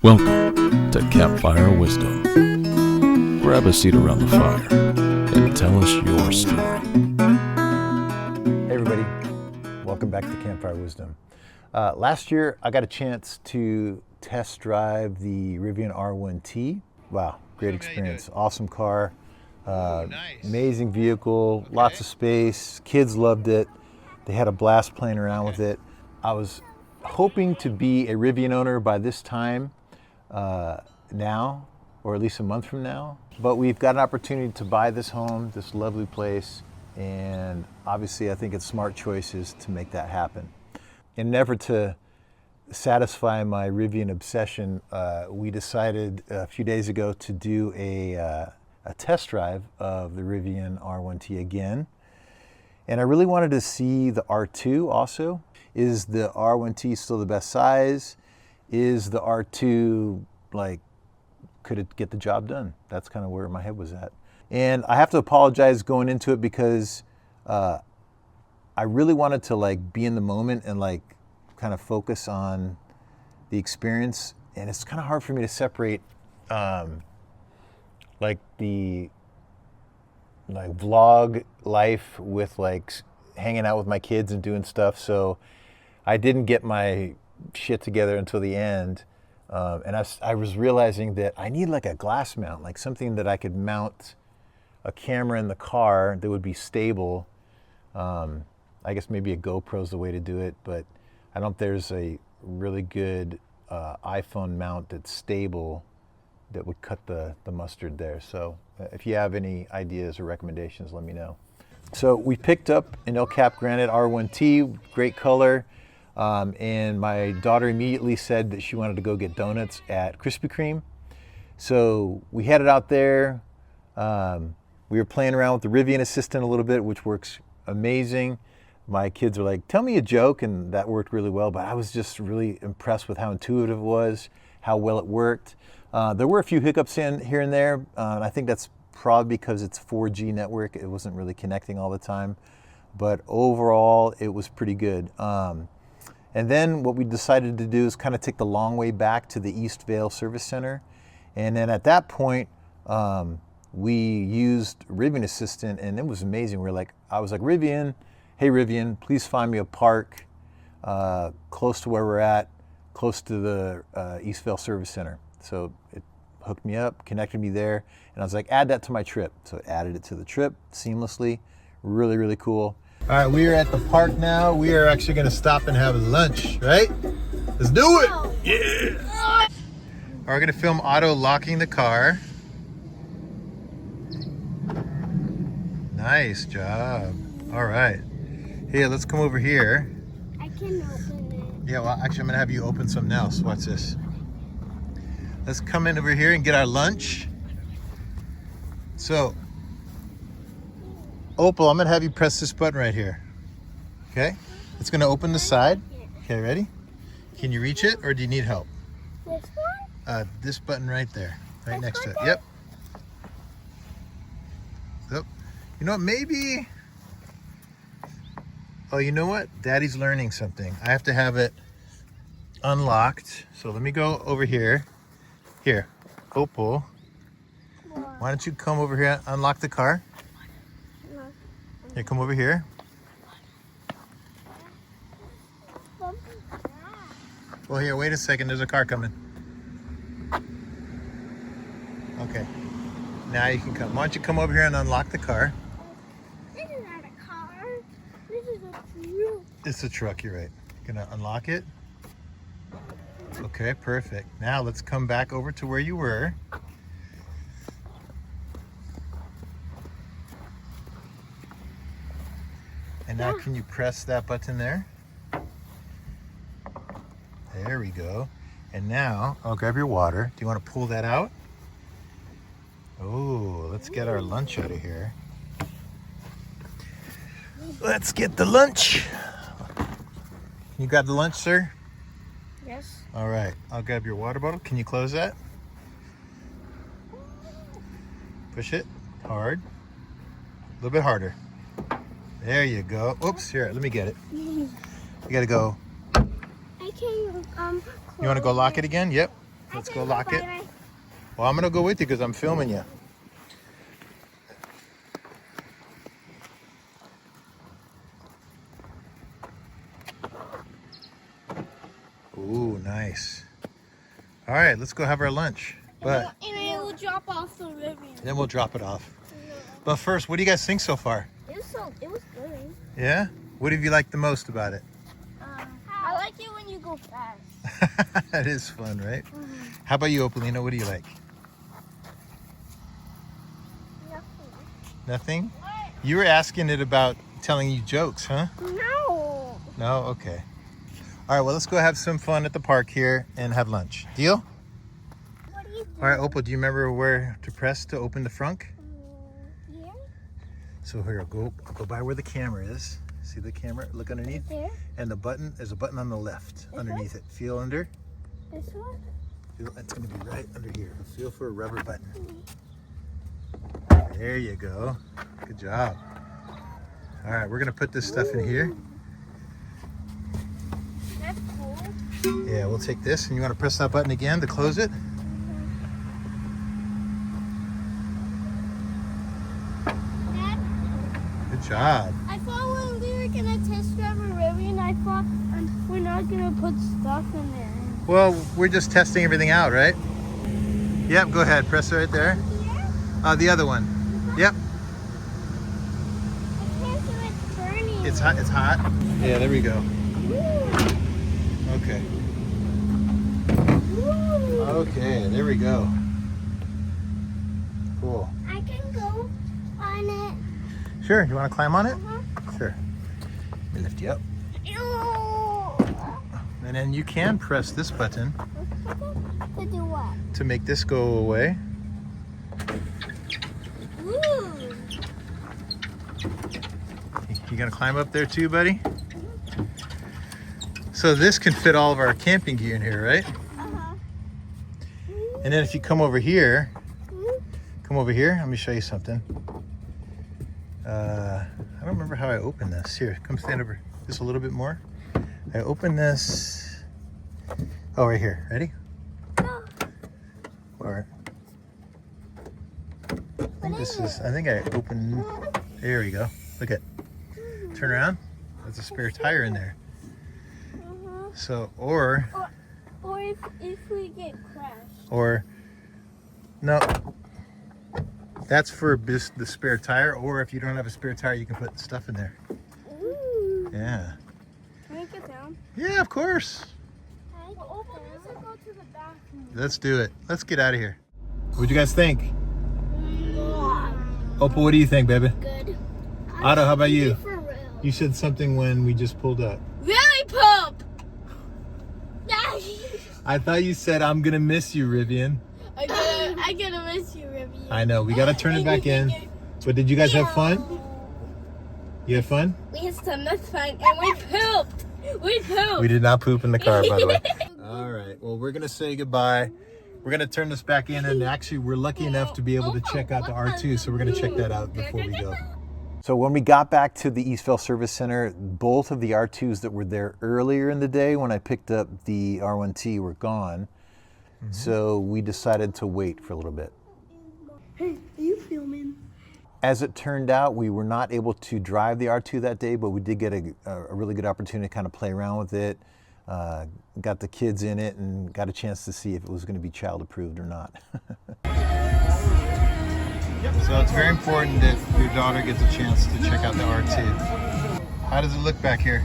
Welcome to Campfire Wisdom. Grab a seat around the fire and tell us your story. Hey everybody, welcome back to Campfire Wisdom. Last year I got a chance to test drive the Rivian R1T. Wow, great experience, awesome car, Nice. amazing vehicle, lots of space, kids loved it. They had a blast playing around with it. I was hoping to be a Rivian owner by this time now, or at least a month from now. But we've got an opportunity to buy this home, this lovely place, and obviously I think it's smart choices to make that happen. In an effort to satisfy my Rivian obsession, we decided a few days ago to do a test drive of the Rivian R1T again. And I really wanted to see the R2 also. Is the R1T still the best size? Is the R2, like, could it get the job done? That's kind of where my head was at. And I have to apologize going into it because I really wanted to like be in the moment and like kind of focus on the experience. And it's kind of hard for me to separate like the vlog life with like hanging out with my kids and doing stuff. So I didn't get my shit together until the end. And I was realizing that I need like a glass mount, like something that I could mount a camera in the car that would be stable. I guess maybe a GoPro is the way to do it, but I don't think there's a really good iPhone mount that's stable that would cut the mustard there. So if you have any ideas or recommendations, let me know. So we picked up an El Cap Granite R1T, great color. And my daughter immediately said that she wanted to go get donuts at Krispy Kreme. So we headed out there. We were playing around with the Rivian Assistant a little bit, which works amazing. My kids were like, tell me a joke, and that worked really well. But I was just really impressed with how intuitive it was, how well it worked. There were a few hiccups in here and there. And I think that's probably because it's 4G network. It wasn't really connecting all the time. But overall, it was pretty good. And then what we decided to do is kind of take the long way back to the East Vale Service Center. And then at that point, we used Rivian Assistant, and it was amazing. I was like, Rivian, hey Rivian, please find me a park close to where we're at, close to the East Vale Service Center. So it hooked me up, connected me there, and I was like, add that to my trip. So it added it to the trip seamlessly. Really, really cool. All right, we are at the park now. We are actually gonna stop and have lunch, right? Let's do it! Yeah! We're gonna film Otto locking the car. Nice job. All right. Hey, let's come over here. I can open it. Yeah, well, actually, I'm gonna have you open something else. Watch this. Let's come in over here and get our lunch. So, Opal, I'm gonna have you press this button right here. Okay? It's gonna open the side. Okay, ready? Can you reach it, or do you need help? This one? This button right there, right This next to it. button? Yep. Yep. You know what? Maybe. Oh, you know what? Daddy's learning something. I have to have it unlocked. So let me go over here. Here, Opal. Why don't you come over here and unlock the car? Here, come over here. Well, here, wait a second. There's a car coming. Okay. Now you can come. Why don't you come over here and unlock the car? This is not a car. This is a truck. It's a truck, you're right. Gonna unlock it. Okay, perfect. Now let's come back over to where you were. And now can you press that button there? There we go. And now I'll grab your water. Do you want to pull that out? Oh, let's get our lunch out of here. Let's get the lunch. Can you grab the lunch, sir? Yes. All right, I'll grab your water bottle. Can you close that? Push it hard. A little bit harder. There you go. Oops, here, let me get it. You gotta go. I can You wanna go lock it again? Yep. Let's go lock it. Well, I'm gonna go with you because I'm filming you. Ooh, nice. All right, let's go have our lunch. But And then we'll drop off the Rivian. then we'll drop it off. But first, what do you guys think so far? It was good. Yeah? What have you liked the most about it? I like it when you go fast. That is fun, right? How about you, Opalina? What do you like? Nothing? You were asking it about telling you jokes, huh? No. No? Okay. All right, well, let's go have some fun at the park here and have lunch. Deal? What do you do? All right, Opal, do you remember where to press to open the frunk? Here? So here, go by where the camera is. See the camera? Look underneath. There? And the button, there's a button on the left This underneath it. Feel under. This one? It's going to be right under here. Feel for a rubber button. There you go. Good job. All right, we're going to put this stuff in here. That's cool. Yeah, we'll take this, and you want to press that button again to close it? Dad, Good job. I thought when we were gonna test drive a Rivian, I thought we're not gonna put stuff in there. Well, we're just testing everything out, right? Yep, go ahead. Press it right there. Here? The other one. Yep. I can't do it burning. It's hot. It's hot. Yeah, there we go. Ooh. Okay. Ooh. Okay, there we go. Cool. I can go on it. Sure, you want to climb on it? Uh-huh. Sure. Let me lift you up. Ew. And then you can press this button To do what? to make this go away. Ooh. You gonna climb up there too, buddy? So this can fit all of our camping gear in here, right? Uh-huh. And then if you come over here, let me show you something. I don't remember how I opened this. Here, come stand over just a little bit more. I opened this. Oh, right here. Ready? No. All right. I think I opened. There we go. Look at. Turn around. There's a spare tire in there. Uh-huh. So, or if we get crashed. Or no, that's for the spare tire, or if you don't have a spare tire, you can put stuff in there. Ooh. Yeah. Can we get down? Yeah, of course. Well, Opal needs to go to the bathroom. Let's do it. Let's get out of here. What'd you guys think? Opal, what do you think, baby? Good. Otto, how about you? For real. You said something when we just pulled up. Really, Pope? I thought you said, I'm gonna miss you, Rivian. I gotta miss you, Rivian. I know, we gotta turn it back in. But did you guys have fun? You had fun? We had so much fun, and we pooped. We pooped. We did not poop in the car, by the way. All right, well, we're gonna say goodbye. We're gonna turn this back in, and actually we're lucky enough to be able to check out the R2, so we're gonna check that out before we go. So when we got back to the Eastvale Service Center, both of the R2s that were there earlier in the day when I picked up the R1T were gone. So we decided to wait for a little bit. Hey, are you filming? As it turned out, we were not able to drive the R2 that day, but we did get a really good opportunity to kind of play around with it. Got the kids in it and got a chance to see if it was going to be child approved or not. So it's very important that your daughter gets a chance to check out the R2. How does it look back here?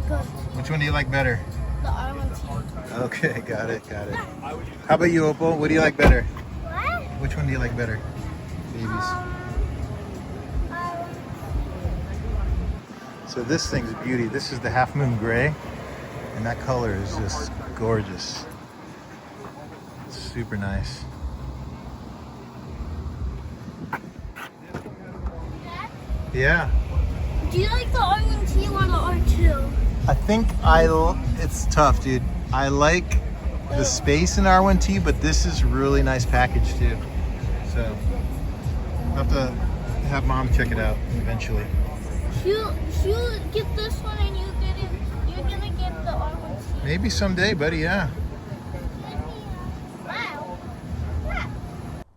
Good. Which one do you like better? The R1T. Okay, got it. How about you, Opal? What do you like better? What? Which one do you like better? Babies. So this thing's beauty. This is the Half Moon Gray, and that color is just gorgeous. It's super nice. Yeah. Do you like the R1T or the R2? I think it's tough, dude. I like the space in R1T, but this is a really nice package too. So I'll have to have mom check it out eventually. You get this one and you're gonna get the R1T. Maybe someday, buddy, yeah.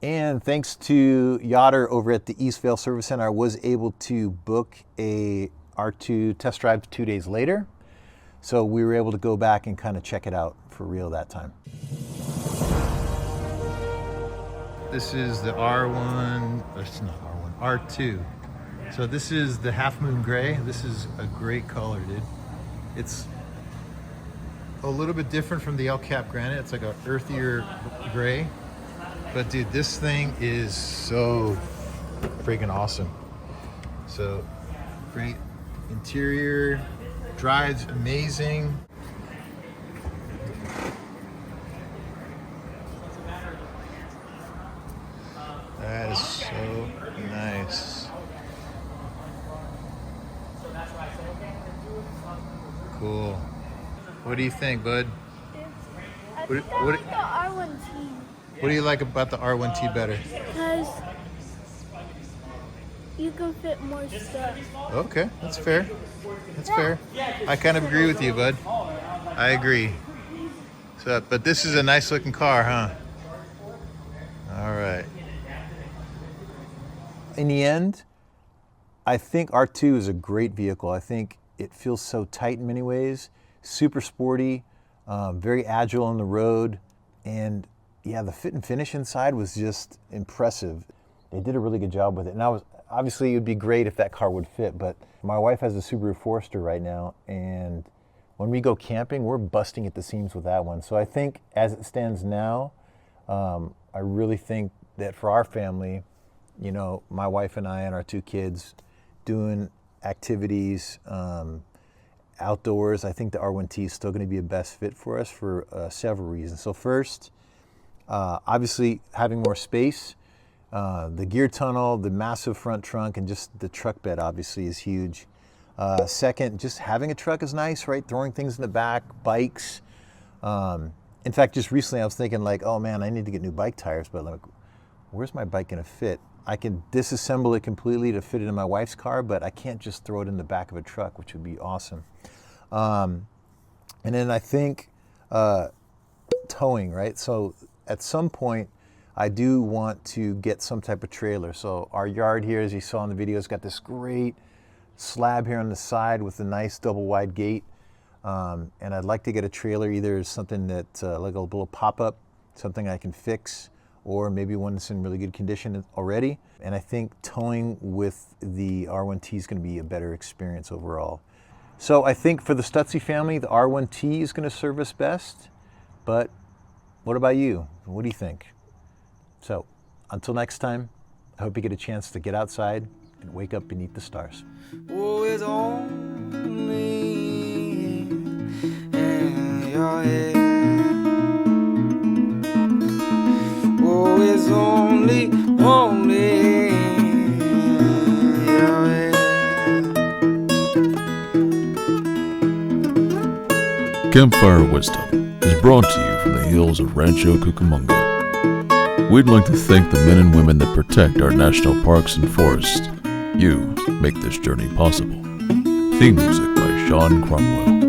And thanks to Yoder over at the Eastvale Service Center, I was able to book a R2 test drive 2 days later. So we were able to go back and kind of check it out for real that time. This is the R1, it's not R1, R2. So this is the Half Moon Gray. This is a great color, dude. It's a little bit different from the El Cap Granite. It's like a earthier gray. But dude, this thing is so freaking awesome. So great interior, drives amazing. That is so nice. Cool. What do you think, bud? I think I like the R1T. What do you like about the R1T better? Because you can fit more stuff. Okay, that's fair. That's fair. I kind of agree with you, bud. I agree. So, but this is a nice looking car, huh? All right. In the end, I think R2 is a great vehicle. I think it feels so tight in many ways, super sporty, very agile on the road, and yeah, the fit and finish inside was just impressive. They did a really good job with it. And obviously it would be great if that car would fit, but my wife has a Subaru Forester right now, and when we go camping, we're busting at the seams with that one. So I think as it stands now, I really think that for our family, you know, my wife and I and our 2 kids doing activities, outdoors, I think the R1T is still going to be a best fit for us for several reasons. So first, obviously having more space, the gear tunnel, the massive front trunk, and just the truck bed obviously is huge. Second, just having a truck is nice, right? Throwing things in the back, bikes. In fact, just recently I was thinking like, oh man, I need to get new bike tires, but like, where's my bike gonna fit? I can disassemble it completely to fit it in my wife's car, but I can't just throw it in the back of a truck, which would be awesome. And then I think towing, right? So at some point, I do want to get some type of trailer. So our yard here, as you saw in the video, has got this great slab here on the side with a nice double wide gate. And I'd like to get a trailer, either something that like a little pop-up, something I can fix, or maybe one that's in really good condition already. And I think towing with the R1T is going to be a better experience overall. So I think for the Stuetze family, the R1T is going to serve us best. But what about you? What do you think? So until next time, I hope you get a chance to get outside and wake up beneath the stars. Oh, it's only in your head. Oh, it's only in your head. Campfire Wisdom is brought to you from the hills of Rancho, Cucamonga. We'd like to thank the men and women that protect our national parks and forests. You make this journey possible. Theme music by Sean Cromwell.